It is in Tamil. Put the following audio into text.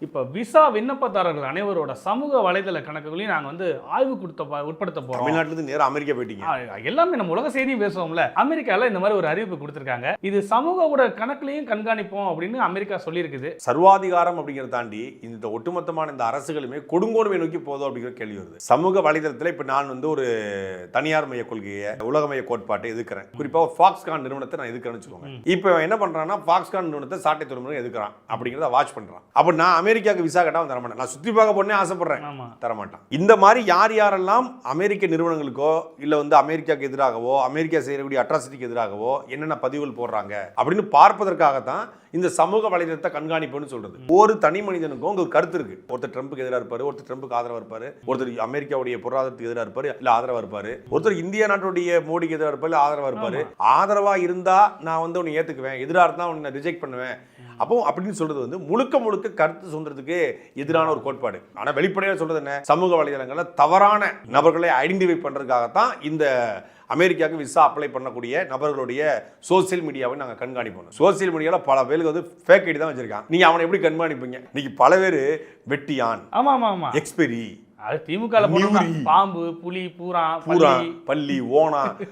இப்போ விசா விண்ணப்பதாரர்கள் அனைவரோட சமூக வலைதள கணக்குகளையும் நாங்கள் வந்து உட்படுத்த போகிறோம். தமிழ்நாட்டிலிருந்து நேரம் அமெரிக்கா போயிட்டீங்க. எல்லாமே நம்ம உலக செய்தியும் பேசுவோம்ல. அமெரிக்காவில் இந்த மாதிரி ஒரு அறிவிப்பு கொடுத்துருக்காங்க. இது சமூக ஊடக கணக்குலையும் கண்காணிப்போம் அப்படின்னு அமெரிக்கா சொல்லியிருக்குது. சர்வாதிகாரம் அப்படிங்கிறத தாண்டி இந்த ஒட்டுமொத்தமான இந்த அரசுகளுமே கொடுங்கோன்மை நோக்கி போதும் அப்படிங்கிற கேள்வி வருது. சமூக வலைதளத்தில் இப்போ நான் வந்து ஒரு தனியார் மைய கொள்கையை, உலகமய கோட்பாட்டை எதிர்க்கிறேன். குறிப்பாக ஃபாக்ஸ்கான் நிறுவனத்தை நான் எதிர்க்கிறேன்னு சொல்லுவாங்க. இப்போ என்ன பண்றான்னா ஃபாக்ஸ்கான் நிறுவனத்தை சாட்டை துறைமுறை எதிர்க்கிறான் அப்படிங்கிறத வாட்ச் பண்றான். அப்போ நான் அமெரிக்காவுக்கு விசா கேட்டால் தரமாட்டேன். நான் சுற்றி பார்க்க போனே ஆசைப்படுறேன், தரமாட்டான். இந்த மாதிரி யார் யாரெல்லாம் அமெரிக்க நிறுவனங்களுக்கோ இல்லை வந்து அமெரிக்காவுக்கு எதிராகவோ அமெரிக்கா செய்யக்கூடிய அட்ராசிட்டிக்கு எதிராகவோ என்னென்ன பதிவுகள் போடுறாங்க அப்படின்னு பார்ப்பதற்காகத்தான் இந்த சமூக வலைதளத்தை கண்காணிப்புன்னு சொல்றது. ஒரு தனி மனிதனுக்கும் ஒரு கருத்து இருக்கு. ஒருத்தர் ட்ரம்புக்கு எதிராக இருப்பாரு, ஒருத்தர் ட்ரம்புக்கு ஆதரவா இருப்பாரு, ஒருத்தர் அமெரிக்காவுடைய பொருளாதாரத்துக்கு எதிராக இருப்பாரு இல்ல ஆதரவா இருப்பாரு, ஒருத்தர் இந்திய நாட்டுடைய மோடிக்கு எதிராக இருப்பாரு ஆதரவா இருப்பாரு. ஆதரவா இருந்தா நான் வந்து உன்னை ஏத்துக்குவேன், எதிராக இருந்தா உன்னை ரிஜெக்ட் பண்ணுவேன். அப்போ அப்படின்னு சொல்றது வந்து முழுக்க முழுக்க கருத்து சுதந்திரத்துக்கு எதிரான ஒரு கோட்பாடு. ஆனா வெளிப்படையாக சொல்றது என்ன, சமூக வலைதளங்கள்ல தவறான நபர்களை ஐடென்டிஃபை பண்றதுக்காகத்தான் இந்த அமெரிக்காவுக்கு விசா அப்ளை பண்ணக்கூடிய நபர்களுடைய சோசியல் மீடியாவை நாங்கள் கண்காணிப்போம். சோசியல் மீடியாவில் பல பேருக்கு வந்து ஃபேக் ஐடி தான் வச்சிருக்கான். நீங்க அவனை எப்படி கண்காணிப்பீங்க? இன்னைக்கு பல பேர் வெட்டியான், எக்ஸ்பெரி, அது திமுக பாம்பு, புலி, பூரா, பள்ளி, ஓனா,